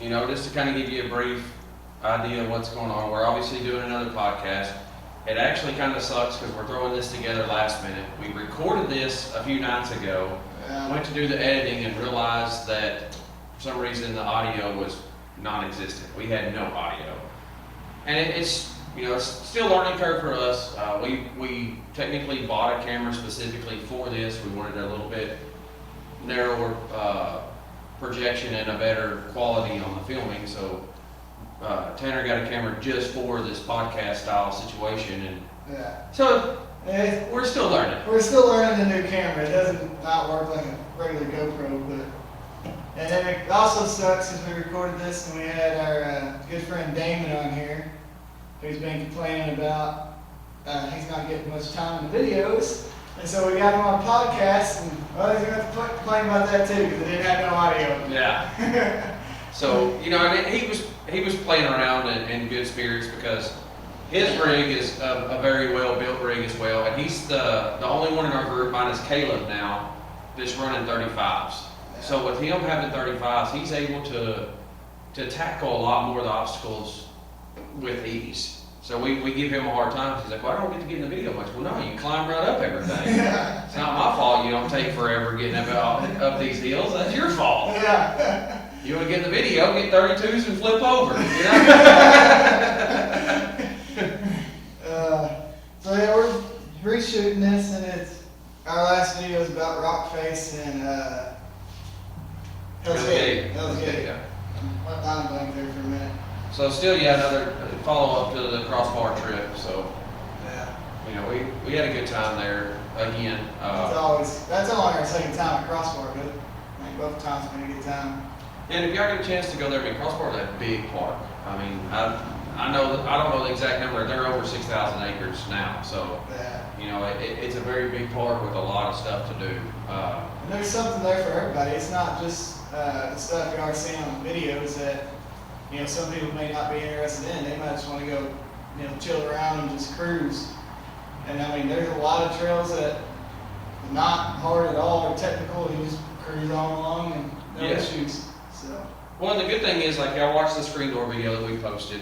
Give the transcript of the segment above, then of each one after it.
just to kind of give you a brief idea of what's going on, we're obviously doing another podcast. It actually kind of sucks because we're throwing this together last minute. We recorded this a few nights ago, went to do the editing and realized that for some reason the audio was non-existent. We had no audio. And it's still a learning curve for us. We technically bought a camera specifically for this. We wanted a little bit narrower projection and a better quality on the filming. So Tanner got a camera just for this podcast style situation, and so we're still learning. We're still learning the new camera. It doesn't not work like a regular GoPro, but and then it also sucks because we recorded this and we had our good friend Damon on here, who's been complaining about he's not getting much time in the videos, and so we got him on podcast, and he's gonna have to complain about that too because it didn't have no audio. Yeah. So he was playing around in good spirits because his rig is a very well built rig as well, and he's the only one in our group, minus Caleb now, that's running 35s. Yeah. So with him having 35s, he's able to tackle a lot more of the obstacles with ease. So we give him a hard time. He's like, well, I don't get to get in the video much. Well, no, you climb right up everything. Yeah. It's not my fault you don't take forever getting up these hills. That's your fault. Yeah. You want to get in the video, get 32s and flip over. So yeah, we're reshooting this, and our last video is about Rockface and Hell's Gate. Yeah. Went down blank there for a minute. So still, another follow-up to the crossbar trip. So, we had a good time there again. That's only our second time at Crossbar, but I think both times been a good time. And if y'all get a chance to go there, Crossbar is a big park. I mean, I don't know the exact number. They're over 6,000 acres now. So, it's a very big park with a lot of stuff to do. And there's something there for everybody. It's not just the stuff you are seeing on the videos that some people may not be interested in. They might just want to go, chill around and just cruise. And I mean, there's a lot of trails that are not hard at all or technical. You just cruise on along and no issues. So. Well, the good thing is, y'all watch the screen door video that we posted.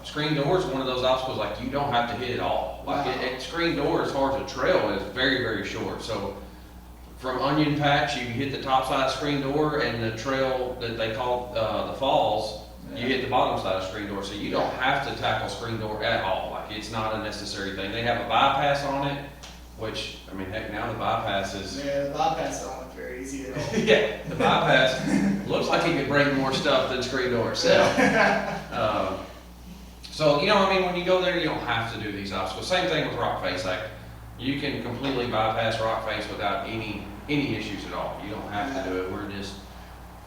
Screen door is one of those obstacles, you don't have to hit it all. Screen door, as far as a trail, is very, very short. So from Onion Patch, you hit the top side of screen door, and the trail that they call the falls, you hit the bottom side of screen door. So you don't have to tackle screen door at all. It's not a necessary thing. They have a bypass on it, which, heck, now the bypass is... Yeah, the bypass don't look very easy at all. Yeah, the bypass looks like it could bring more stuff than screen door itself. So, when you go there, you don't have to do these obstacles. Same thing with Rockface. You can completely bypass Rockface without any issues at all. You don't have to do it.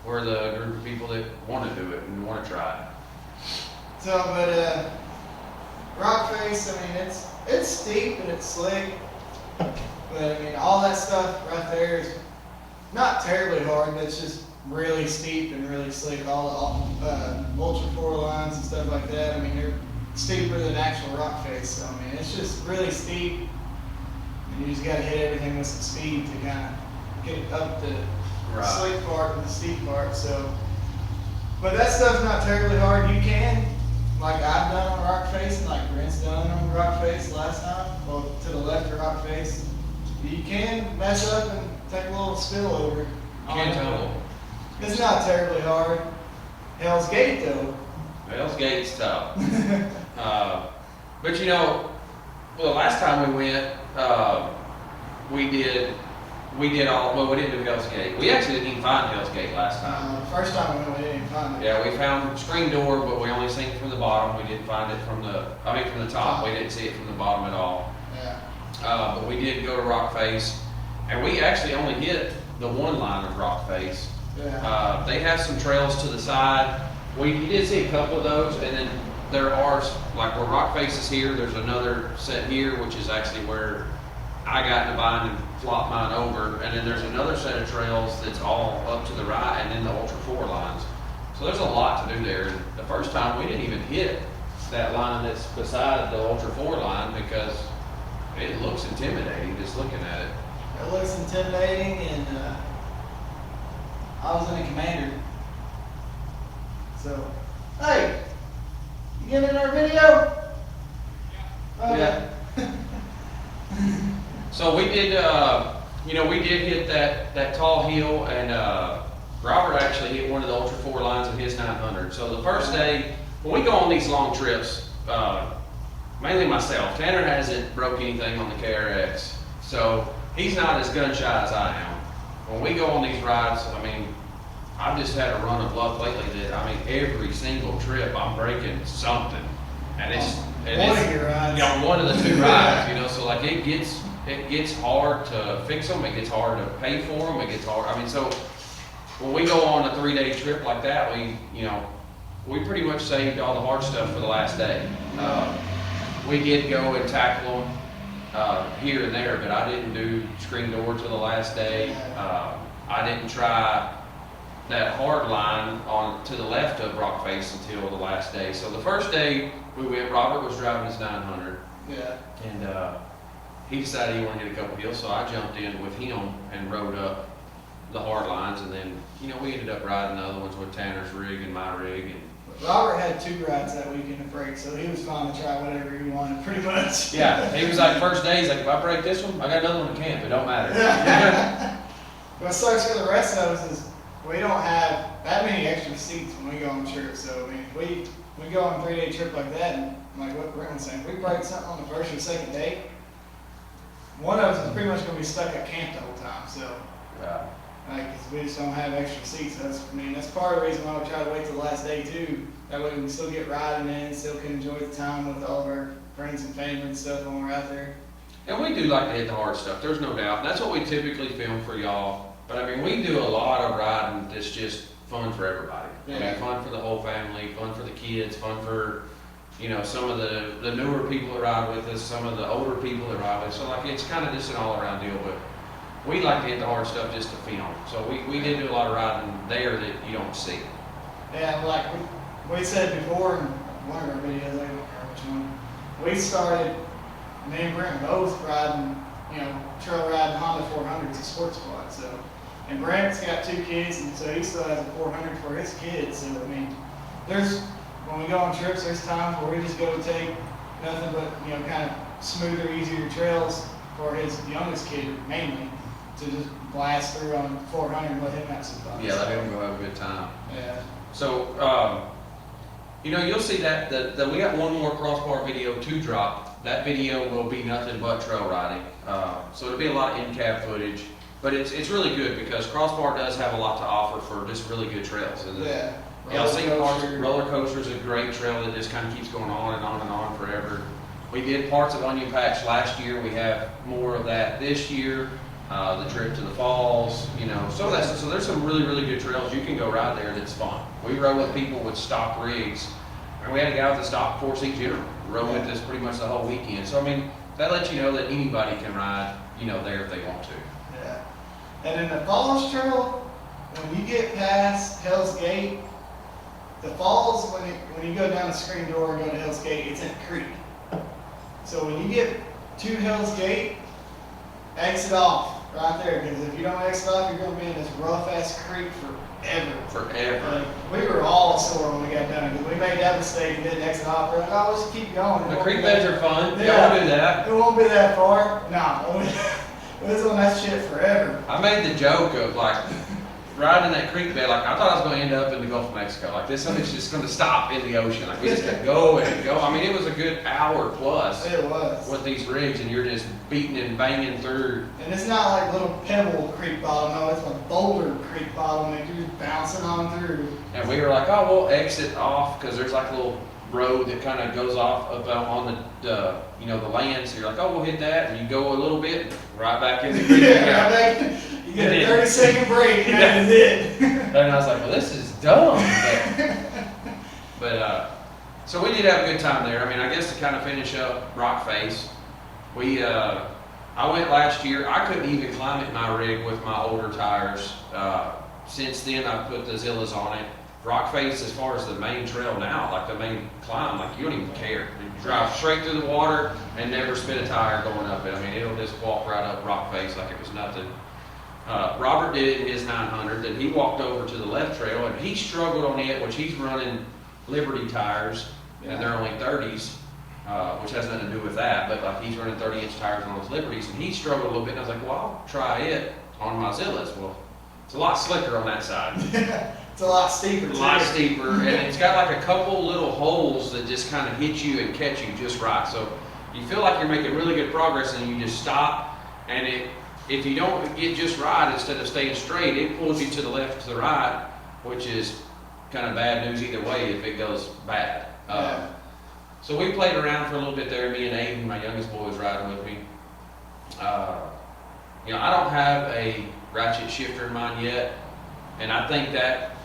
We're the group of people that want to do it and want to try it. So, but Rockface, it's steep and it's slick. But all that stuff right there is not terribly hard, but it's just really steep and really slick. All the Ultra 4 lines and stuff like that, they're steeper than actual Rockface. So, it's just really steep. And you just got to hit everything with some speed to kind of get it up the slick part and the steep part. So, but that stuff's not terribly hard. You can, like I've done on Rockface, and like Brent's done on Rockface last time, well, to the left of Rockface, you can mess up and take a little spill over. Can't tumble. It's not terribly hard. Hell's Gate though. Hell's Gate's tough. But the last time we went, we didn't do Hell's Gate. We actually didn't even find Hell's Gate last time. First time we went, we didn't even find it. Yeah, we found screen door, but we only seen it from the bottom. We didn't find it from the top. We didn't see it from the bottom at all. Yeah. But we did go to Rockface, and we actually only hit the one line of Rockface. Yeah. They have some trails to the side. We did see a couple of those, and then there are, where Rockface is here, there's another set here, which is actually where I got in the bind and flopped mine over, and then there's another set of trails that's all up to the right, and then the Ultra 4 lines. So there's a lot to do there. And the first time we didn't even hit that line that's beside the Ultra 4 line because it looks intimidating just looking at it. It looks intimidating, and I was in a Commander, So, hey, you getting in our video? Yeah. So we did, we did hit that tall hill, and Robert actually hit one of the Ultra 4 lines of his 900. So the first day, when we go on these long trips, mainly myself, Tanner hasn't broke anything on the KRX, so he's not as gun shy as I am. When we go on these rides, I mean, I've just had a run of luck lately that, I mean, every single trip I'm breaking something. And it's One of your rides. Yeah, one of the two rides, so like it gets hard to fix them, it gets hard to pay for them, it gets hard, I mean, so when we go on a 3-day trip like that, we pretty much saved all the hard stuff for the last day. We did go and tackle them here and there, but I didn't do screen door till the last day. I didn't try that hard line on to the left of Rockface until the last day. So the first day we went, Robert was driving his 900. Yeah. And he decided he wanted to hit a couple hills, so I jumped in with him and rode up the hard lines, and then, we ended up riding the other ones with Tanner's rig and my rig. And Robert had 2 rides that weekend to break, so he was fine to try whatever he wanted, pretty much. yeah, he was like, first day, he's like, if I break this one, I got another one to camp, it don't matter. What sucks for the rest of us is we don't have that many extra seats when we go on trips. So I mean, we go on a 3-day trip like that, and like what Brent was saying, if we break something on the first or second day, one of us is pretty much going to be stuck at camp the whole time. So, Yeah. like, 'cause we just don't have extra seats. That's part of the reason why we try to wait till the last day too. That way we can still get riding in, still can enjoy the time with all of our friends and family and stuff when we're out there. And we do like to hit the hard stuff, there's no doubt. And that's what we typically film for y'all. But I mean, we do a lot of riding that's just fun for everybody. I mean, fun for the whole family, fun for the kids, fun for, some of the newer people that ride with us, some of the older people that ride with us. So like, it's kind of just an all around deal, but we like to hit the hard stuff just to film. So we did do a lot of riding there that you don't see. Yeah, like we said before in one of our videos, I don't remember which one, we started, me and Brent both riding, trail riding Honda 400s, a sports quad. So, and Brent's got 2 kids, and so he still has a 400 for his kids. So, I mean, when we go on trips, there's times where we just go take nothing but, kind of smoother, easier trails for his youngest kid, mainly, to just blast through on 400 and let him have some fun. Yeah, let him go have a good time. Yeah. So, you'll see that we got one more crossbar video to drop. That video will be nothing but trail riding. So it'll be a lot of in-cab footage, but it's really good because crossbar does have a lot to offer for just really good trails. And Yeah. Roller Coaster is a great trail that just kind of keeps going on and on and on forever. We did parts of Onion Patch last year. We have more of that this year. The trip to the falls, so there's some really, really good trails you can go ride there that's fun. We rode with people with stock rigs, and we had a guy with a stock 4-seat general rode with us pretty much the whole weekend. So I mean, that lets you know that anybody can ride, there if they want to. Yeah. And in the Falls Trail, when you get past Hell's Gate, the falls, when you go down the screen door and go to Hell's Gate, it's in a creek. So when you get to Hell's Gate, exit off right there, because if you don't exit off, you're going to be in this rough-ass creek forever. Forever. We were all sore when we got done, because we made that mistake and didn't exit off. We're like, oh, let's keep going. The creek beds are fun. Yeah. Y'all do that. It won't be that far. No. We was on that shit forever. I made the joke of like riding that creek bed, like I thought I was going to end up in the Gulf of Mexico. Like this thing's just going to stop in the ocean. Like we just kept going and going. I mean, it was a good hour plus. It was. With these rigs, and you're just beating and banging through. And it's not like little pebble creek bottom, no, it's a boulder creek bottom that you're just bouncing on through. And we were like, oh, we'll exit off because there's like a little road that kind of goes off about on the the land. So you're like, oh, we'll hit that, and you go a little bit, right back in the creek. Yeah, right back. You get a 30-second break, and that is it. And I was like, well, this is dumb. But so we did have a good time there. I mean, I guess to kind of finish up Rockface, I went last year. I couldn't even climb it in my rig with my older tires. Since then, I put the Zillas on it. Rockface, as far as the main trail now, like the main climb, like you don't even care. You drive straight through the water and never spin a tire going up it. I mean, it'll just walk right up Rockface like it was nothing. Robert did it in his 900, then he walked over to the left trail, and he struggled on it, which he's running Liberty tires, and they're only 30s, which has nothing to do with that, but like he's running 30-inch tires on those Liberties, and he struggled a little bit, and I was like, well, I'll try it on my Zillas. Well, it's a lot slicker on that side. It's a lot steeper. A lot steeper, and it's got like a couple little holes that just kind of hit you and catch you just right. So you feel like you're making really good progress, and you just stop, and if you don't get just right, instead of staying straight, it pulls you to the left, to the right, which is kind of bad news either way if it goes bad. So we played around for a little bit there. Me and Aiden, my youngest boy, was riding with me. You know, I don't have a ratchet shifter in mine yet, and I think that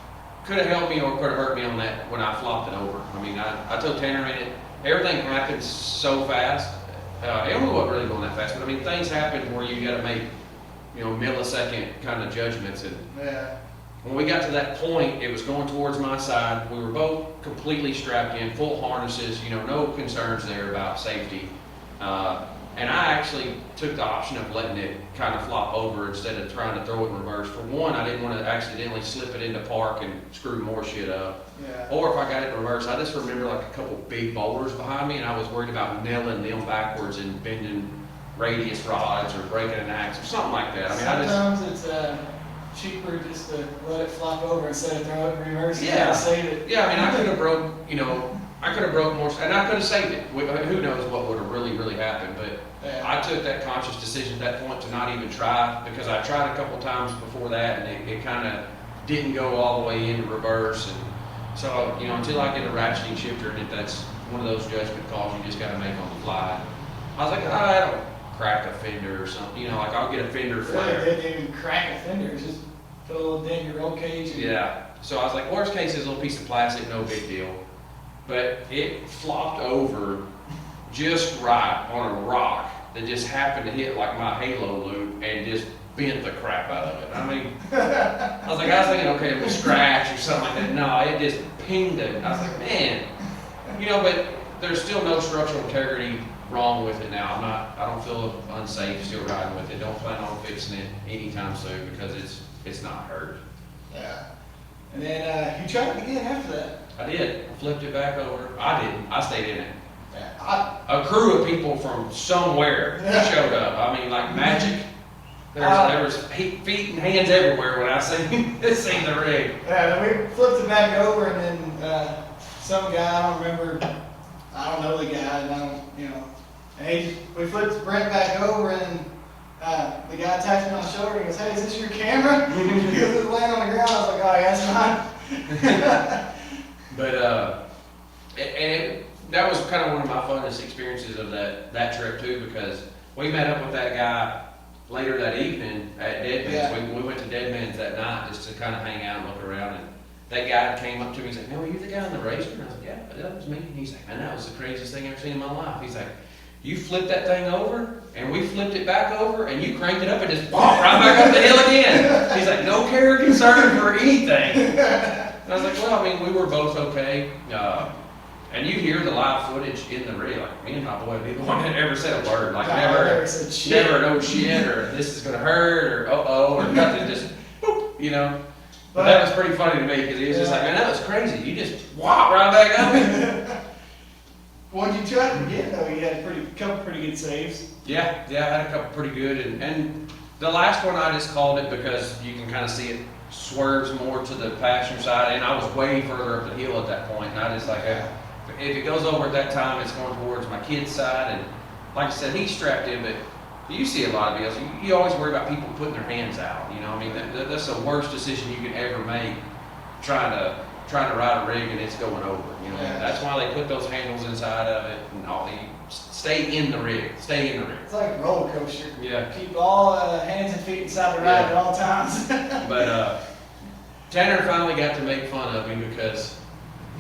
could have helped me or could have hurt me on that when I flopped it over. I mean, I told Tanner in it, everything happens so fast. It wasn't really going that fast, but I mean, things happen where you got to make, you know, millisecond kind of judgments. And when we got to that point, it was going towards my side. We were both completely strapped in, full harnesses, you know, no concerns there about safety. And I actually took the option of letting it kind of flop over instead of trying to throw it in reverse. For one, I didn't want to accidentally slip it into park and screw more shit up. Or if I got it in reverse, I just remember like a couple big boulders behind me, and I was worried about nailing them backwards and bending radius rods or breaking an axe or something like that. I mean, sometimes it's cheaper just to let it flop over instead of throw it in reverse. Yeah, save it. Yeah. I mean, I could have broke, you know, I could have broke more, and I could have saved it. Who knows what would have really happened? But I took that conscious decision at that point to not even try, because I tried a couple times before that, and it kind of didn't go all the way into reverse. And so, you know, until I get a ratcheting shifter in it, that's one of those judgment calls you just got to make on the fly. I was like, I don't crack a fender or something. You know, like I'll get a fender flare. Really didn't even crack a fender. It's just put a little dent in your roll cage. Yeah. So I was like, worst case is a little piece of plastic, no big deal. But it flopped over just right on a rock that just happened to hit like my halo loop and just bent the crap out of it. I mean, I was thinking, okay, it was scratch or something like that. No, it just pinged it. I was like, man, you know, but there's still no structural integrity wrong with it now. I don't feel unsafe still riding with it. Don't plan on fixing it anytime soon because it's not hurt. Yeah. And then you tried it again after that. I did. I flipped it back over. I didn't. I stayed in it. Yeah. A crew of people from somewhere showed up. I mean, like magic. There was feet and hands everywhere when I seen the rig. Yeah, then we flipped it back over, and then some guy, I don't remember, I don't know the guy, and I don't, you know, and we flipped Brent back over, and the guy tapped me on the shoulder and goes, "Hey, is this your camera?" He was laying on the ground. I was like, "Oh, yeah, that's mine." But that was kind of one of my funnest experiences of that trip too, because we met up with that guy later that evening at Deadman's. Yeah. We went to Deadman's that night just to kind of hang out and look around, and that guy came up to me. He's like, "Man, were you the guy on the racer?" And I was like, "Yeah, that was me." And he's like, "Man, that was the craziest thing I've ever seen in my life." He's like, "You flipped that thing over, and we flipped it back over, and you cranked it up and just bonked right back up the hill again." He's like, "No care or concern for anything." And I was like, "Well, I mean, we were both okay." And you hear the live footage in the rig, like me and my boy, be the one that ever said a word, like never said shit. Never no shit, or this is gonna hurt, or or nothing, just boop, you know. But that was pretty funny to me because he was just like, "Man, that was crazy. You just whop right back up." When you tried it again, though, you had a couple pretty good saves. Yeah, I had a couple pretty good, and the last one I just called it because you can kind of see it swerves more to the passenger side, and I was way further up the hill at that point, and I just like, if it goes over at that time, it's going towards my kid's side, and like I said, he's strapped in, but you see a lot of deals. You always worry about people putting their hands out. You know, I mean, that's the worst decision you can ever make, trying to ride a rig and it's going over. You know, that's why they put those handles inside of it and all. You stay in the rig. Stay in the rig. It's like a roller coaster. Yeah. Keep all hands and feet inside the ride at all times. But Tanner finally got to make fun of me because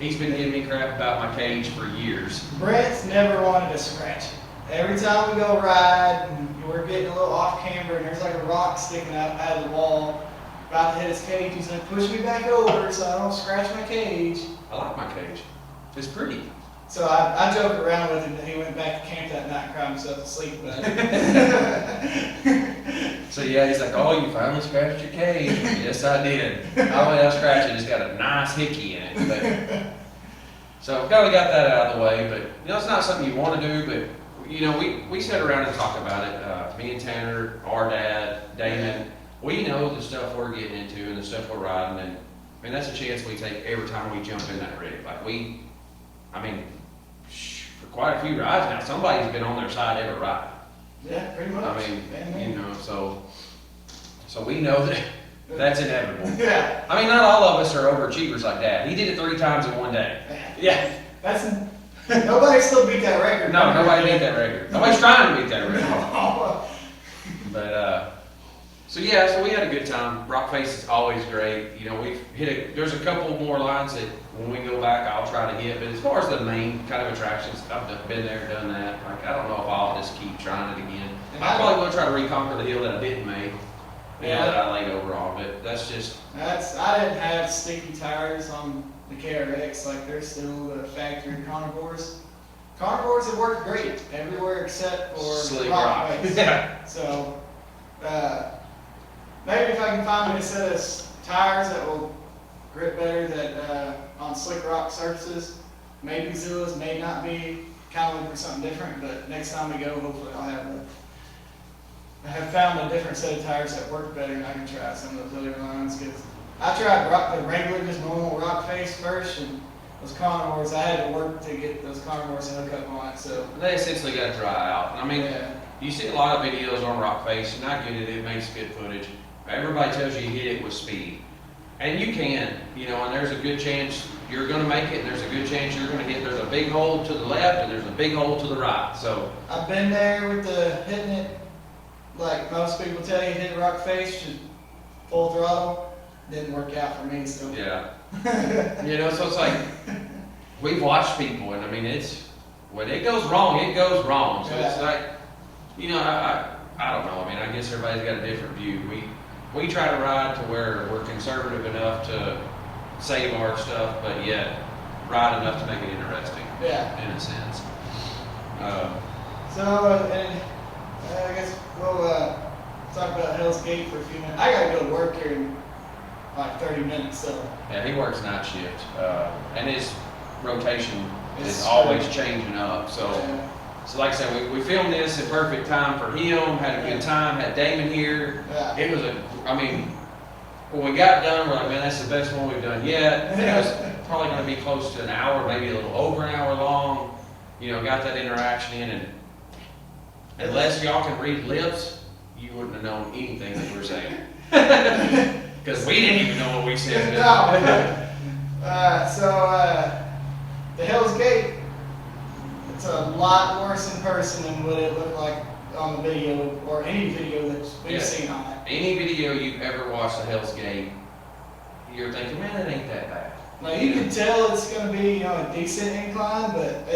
he's been giving me crap about my cage for years. Brett's never wanted to scratch it. Every time we go ride, and we're getting a little off camber, and there's like a rock sticking out of the wall, about to hit his cage, he's like, "Push me back over so I don't scratch my cage." I like my cage. It's pretty. So I joke around with him that he went back to camp that night and cried himself to sleep about it. So yeah, he's like, oh, you finally scratched your cage. Yes, I did. Not only did I scratch it, it's got a nice hickey in it. But, so kind of got that out of the way. But you know, it's not something you want to do. But you know, we sit around and talk about it. Me and Tanner, our dad, Damon, we know the stuff we're getting into and the stuff we're riding, and I mean that's a chance we take every time we jump in that rig. Like I mean, for quite a few rides now, somebody's been on their side every ride. Yeah, pretty much. I mean, you know, so we know that that's inevitable. Yeah. I mean, not all of us are overachievers like Dad. He did it 3 times in one day. Yeah. That's nobody still beat that record. No, nobody beat that record. Nobody's trying to beat that record. But so yeah, so we had a good time. Rockface is always great. You know, we've there's a couple more lines that when we go back, I'll try to hit. But as far as the main kind of attractions, I've been there, done that. Like, I don't know if I'll just keep trying it again. I probably will try to reconquer the hill that I didn't make. Yeah, that I laid over on, but that's just. I didn't have sticky tires on the KRX. Like, they're still the factory carnivores. Carnivores have worked great everywhere except for Slick Rock. Yeah. So, maybe if I can find a set of tires that will grip better that on slick rock surfaces, maybe Zillas, may not be, kind of looking for something different. But next time we go, hopefully I have found a different set of tires that work better, and I can try some of those other lines. Because I tried the regular, just normal Rockface first, and those carnivores, I had to work to get those carnivores to hook up on it. So they essentially got to dry out. I mean, you see a lot of videos on Rockface, and I get it, it makes good footage. Everybody tells you hit it with speed. And you can, you know, and there's a good chance you're going to make it, and there's a good chance you're going to hit. There's a big hole to the left, and there's a big hole to the right. So I've been there with the hitting it, like most people tell you, hit Rockface, just full throttle. Didn't work out for me, so. Yeah. You know, so it's like, we've watched people, and I mean, when it goes wrong, it goes wrong. So it's like, you know, I don't know. I mean, I guess everybody's got a different view. We try to ride to where we're conservative enough to save our stuff, but yet ride enough to make it interesting. Yeah. In a sense. And I guess we'll talk about Hell's Gate for a few minutes. I gotta go to work here in like 30 minutes, so. Yeah, he works night shift, and his rotation is It's always changing up. So, Yeah. so like I said, we filmed this at perfect time for him. Had a good time. Had Damon here. Yeah. It was I mean, when we got done, we're like, man, that's the best one we've done yet. It was probably going to be close to an hour, maybe a little over an hour long. You know, got that interaction in, and unless y'all can read lips, you wouldn't have known anything that we were saying. Because we didn't even know what we said. No. The Hell's Gate, it's a lot worse in person than what it looked like on the video, or any video that we've seen on it. Any video you've ever watched of Hell's Gate, you're thinking, man, it ain't that bad. Like, you can tell it's going to be, you know, a decent incline, but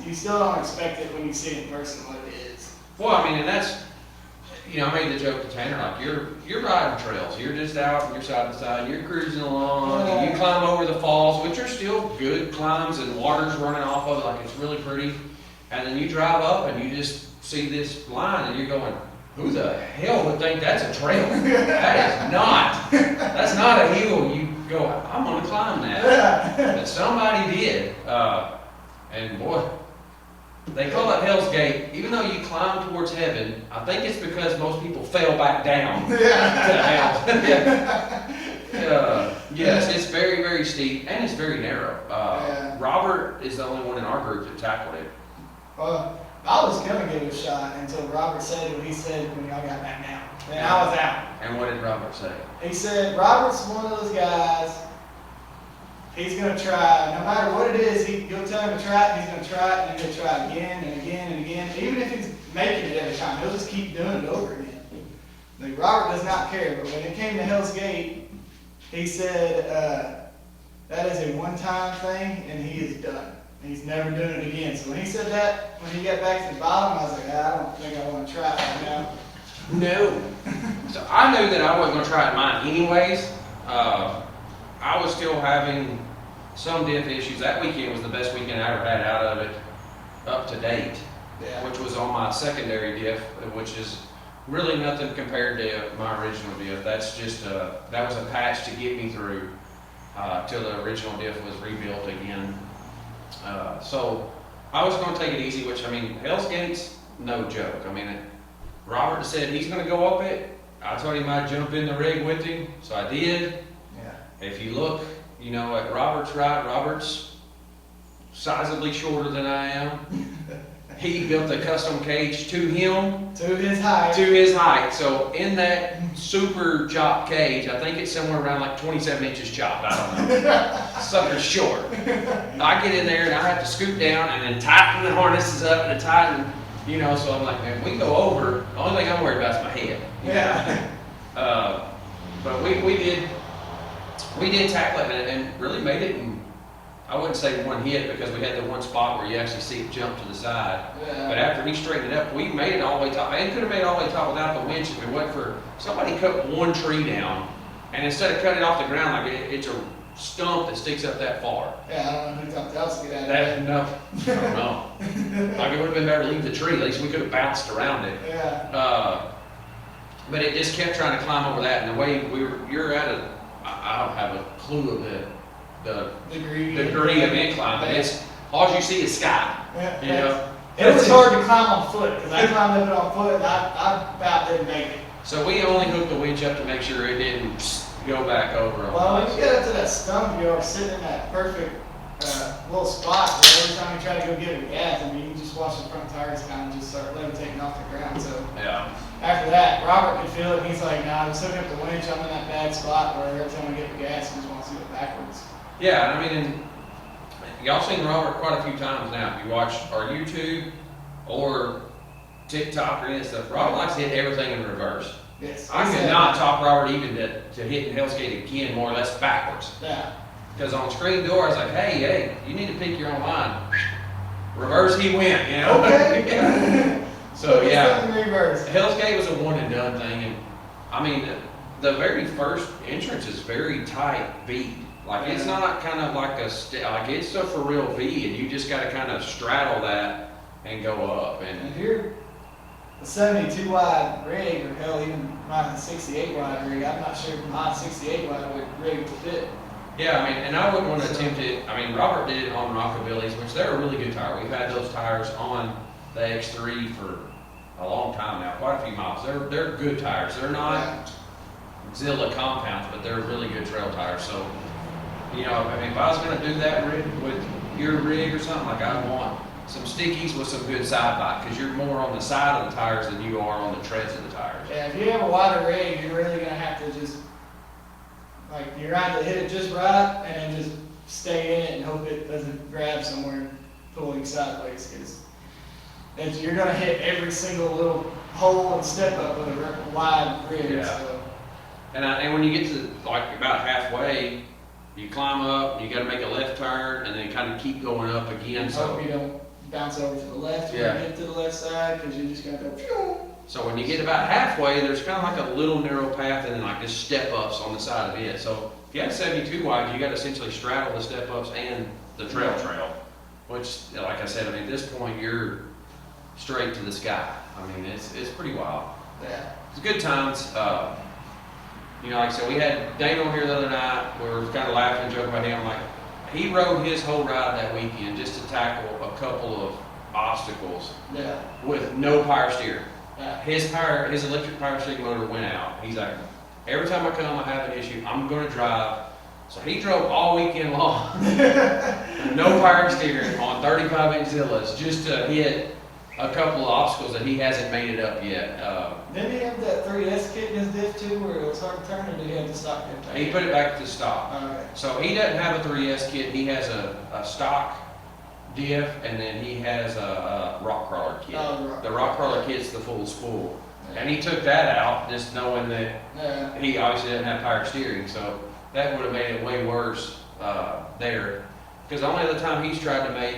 you still don't expect it when you see it in person what it is. Well, I mean, and that's, you know, I made the joke to Tanner, like, you're riding trails. You're just out and you're side to side. You're cruising along, and you climb over the falls, which are still good climbs, and water's running off of it, like it's really pretty. And then you drive up and you just see this line, and you're going, who the hell would think that's a trail? That's not a hill. You go, I'm gonna climb that. But somebody did. And boy, they call it Hell's Gate. Even though you climb towards heaven, I think it's because most people fell back down to hell. Yes, it's very, very steep, and it's very narrow. Robert is the only one in our group that tackled it. I was gonna give it a shot until Robert said what he said when y'all got back down. Then I was out. And what did Robert say? He said, Robert's one of those guys, he's gonna try, no matter what it is, you'll tell him to try it, he's gonna try it, and he'll try it again and again and again. Even if he's making it every time, he'll just keep doing it over again. Like, Robert does not care, but when it came to Hell's Gate, he said, that is a one-time thing, and he is done. He's never doing it again. So when he said that, when he got back to the bottom, I was like, I don't think I want to try it right now. No. So I knew that I wasn't going to try it mine anyways. I was still having some diff issues. That weekend was the best weekend I ever had out of it up to date, which was on my secondary diff, which is really nothing compared to my original diff. That's just that was a patch to get me through till the original diff was rebuilt again. So I was going to take it easy, which I mean, Hell's Gates, no joke. I mean, Robert said he's going to go up it. I told him I'd jump in the rig with him, so I did. Yeah. If you look, you know, at Robert's ride, Robert's sizably shorter than I am. He built a custom cage to him. To his height. To his height. So in that super chopped cage, I think it's somewhere around like 27 inches chopped. I don't know. Sucker's short. I get in there and I have to scoot down and then tighten the harnesses up and tighten, you know, so I'm like, man, we go over. The only thing I'm worried about is my head. Yeah. But we did tackle it and really made it in, I wouldn't say one hit because we had the one spot where you actually see it jump to the side. Yeah. But after he straightened it up, we made it all the way top. And could have made it all the way top without the winch if it wasn't for somebody cut one tree down, and instead of cutting it off the ground like it's a stump that sticks up that far. Yeah, I don't know who thought that was to get out of That it. no, I don't know. Like it would have been better to leave the tree. At least we could have bounced around it. Yeah. But it just kept trying to climb over that, and the way you're at a, I don't have a clue of the degree of incline, but it's all you see is sky. Yeah, You know. it was hard to climb on foot because I climbed up it on foot and I about didn't make it. So we only hooked the winch up to make sure it didn't go back over. On Well, when us. you get up to that stump, you are sitting in that perfect little spot where every time you try to go get a gas, I mean, you just watch the front tires kind of just start levitating off the ground. So Yeah. after that, Robert could feel it, and he's like, "Nah, I'm just hooking up the winch. I'm in that bad spot where every time I get the gas, I just want to see it backwards." Yeah, I mean, and y'all seen Robert quite a few times now. If you watch our YouTube or TikTok or any of that stuff, Robert likes to hit everything in reverse. Yes. I could not talk Robert even to hit Hell's Gate again more or less backwards. Yeah. Because on screen door, I was like, hey, you need to pick your own line. Reverse, he went, you know? Okay. Yeah. So, yeah. In reverse. Hell's Gate was a one and done thing. And I mean, the very first entrance is very tight beat. Like, it's not kind of like like it's a for real V, and you just got to kind of straddle that and go up. And And if you're a 72 wide rig, or hell, even my 68 wide rig, I'm not sure if my 68 wide rig would fit. yeah, I mean, and I wouldn't want to attempt it. I mean, Robert did it on Rockabilly's, which they're a really good tire. We've had those tires on the X3 for a long time now, quite a few miles. They're good tires. They're not Zilla compounds, but they're really good trail tires. So, you know, I mean, if I was going to do that with your rig or something, like I want some stickies with some good side bite, because you're more on the side of the tires than you are on the treads of the tires. Yeah, if you have a wider rig, you're really gonna have to just you're going to hit it just right and then just stay in it and hope it doesn't grab somewhere and pull you sideways, because you're gonna hit every single little hole and step up with a wide rig. Yeah. So. And when you get to like about halfway, you climb up, you got to make a left turn, and then kind of keep going up again. And hope you don't bounce over to the left when you get to the left side, because you just got to go. So when you get about halfway, there's kind of like a little narrow path, and then like just step ups on the side of it. So if you have 72 wide, you got to essentially straddle the step ups and the trail, which, like I said, I mean, at this point you're straight to the sky. I mean, it's pretty wild. Yeah. It's good times. You know, like I said, we had Dane on here the other night. We were kind of laughing and joking about him. Like, he rode his whole ride that weekend just to tackle a couple of obstacles with no power steer. Yeah. His electric power steering motor went out. He's like, every time I come, I have an issue. I'm going to drive. So he drove all weekend long, no power steering on 35-inch Zillas just to hit a couple of obstacles that he hasn't made it up yet. Didn't he have that 3S kit in his diff too, where it was hard to turn, or did he have the stock diff? He put it back to stock. Okay. So he doesn't have a 3S kit. He has a stock diff, and then he has a rock crawler kit. Oh, the rock crawler kit's the full spool. And he took that out just knowing that he obviously didn't have power steering. So that would have made it way worse there. Because the only other time he's tried to make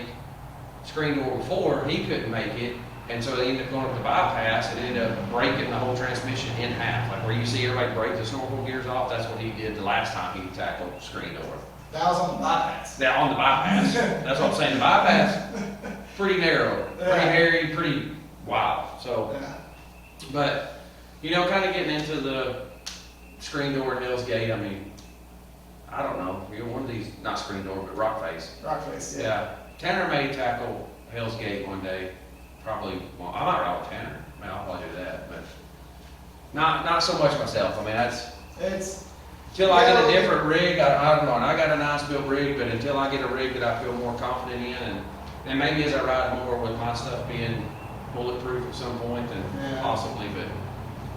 screen door before, he couldn't make it. And so they ended up going up the bypass and ended up breaking the whole transmission in half. Like where you see everybody break the snorkel gears off, that's what he did the last time he tackled screen door. That was on the bypass. Yeah, on the bypass. That's what I'm saying. The bypass, pretty narrow, pretty hairy, pretty wild. So, but You know, kind of getting into the screen door and Hell's Gate. I mean, I don't know. You know, one of these, not screen door, but Rockface. Rockface, yeah. Yeah. Tanner may tackle Hell's Gate one day. Probably, well, I might ride with Tanner. I mean, I'll probably do that, but not so much myself. I mean, It's until I get a different rig, I don't know. And I got a nice built rig, but until I get a rig that I feel more confident in, and maybe as I ride more with my stuff being bulletproof at some point, then possibly, but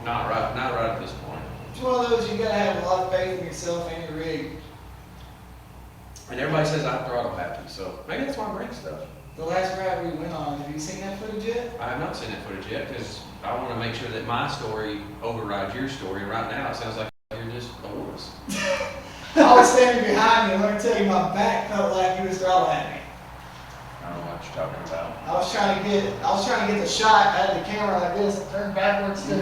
not right at this point. It's one of those you gotta have a lot of faith in yourself and your rig. And everybody says I'm throttle happy, so maybe that's why I bring stuff. The last ride we went on, have you seen that footage yet? I have not seen that footage yet because I want to make sure that my story overrides your story. And right now, it sounds like you're just a wuss. I was standing behind you, and let me tell you, my back felt like you was throttle at me. I don't know what you're talking about. I was trying to get the shot. I had the camera like this, turned backwards to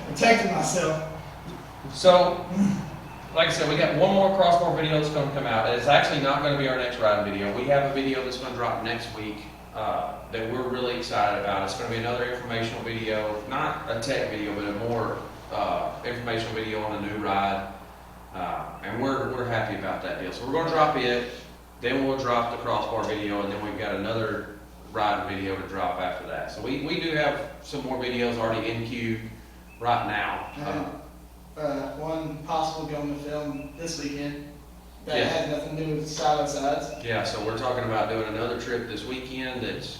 protecting myself. So, like I said, we got one more crossbar video that's going to come out. It's actually not going to be our next riding video. We have a video that's going to drop next week that we're really excited about. It's going to be another informational video, not a tech video, but a more informational video on a new ride. And we're happy about that deal. So we're going to drop it, then we'll drop the crossbar video, and then we've got another riding video to drop after that. So we do have some more videos already in queue right now. One possible going to film this weekend that Yeah. has nothing to do with side-by-sides. Yeah, so we're talking about doing another trip this weekend. That's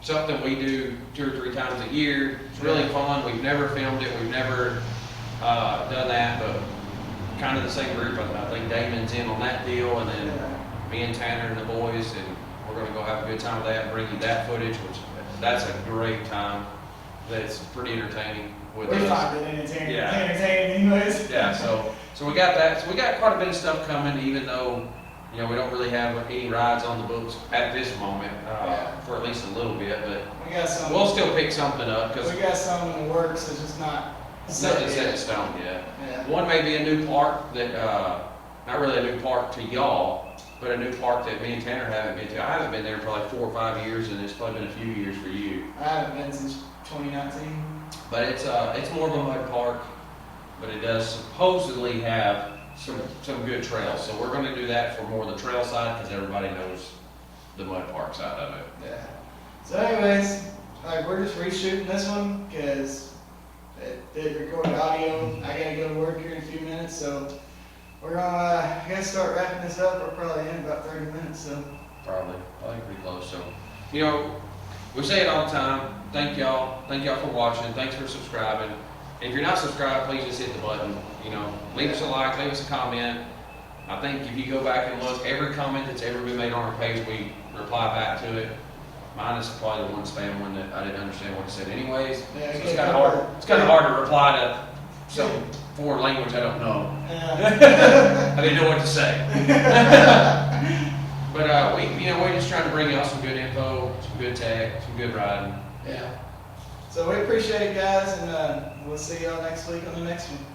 something we do 2 or 3 times a year. It's really fun. We've never filmed it. We've never done that, but kind of the same group. I think Damon's in on that deal, and then me and Tanner and the boys, and we're going to go have a good time with that and bring you that footage, which that's a great time. That's pretty entertaining. We find it entertaining. Yeah. Entertaining anyways. Yeah, so we got that. So we got quite a bit of stuff coming, even though, you know, we don't really have any rides on the books at this moment for at least a little bit, but We got some. we'll still pick something up because We got some in the works. It's just not nothing set in stone yet. Yeah. One may be a new park that, not really a new park to y'all, but a new park that me and Tanner haven't been to. I haven't been there for like 4 or 5 years, and it's probably been a few years for you. I haven't been since 2019. But it's more of a mud park, but it does supposedly have some good trails. So we're going to do that for more of the trail side because everybody knows the mud park side of it. Yeah. So anyways, like we're just reshooting this one because it recorded audio. I gotta go to work here in a few minutes, so we're gonna I guess start wrapping this up. We're probably in about 30 minutes, so. Probably pretty close. So, you know, we say it all the time. Thank y'all for watching. Thanks for subscribing. And if you're not subscribed, please just hit the button. You know, leave us a like, leave us a comment. I think if you go back and look, every comment that's ever been made on our page, we reply back to it. Mine is probably the one spam one that I didn't understand what it said anyways. Yeah, So it's kind of hard. It's kind of hard to reply to some foreign language I don't know. I didn't know what to say. But we're just trying to bring y'all some good info, some good tech, some good riding. Yeah. So we appreciate it, guys, and we'll see y'all next week on the next one.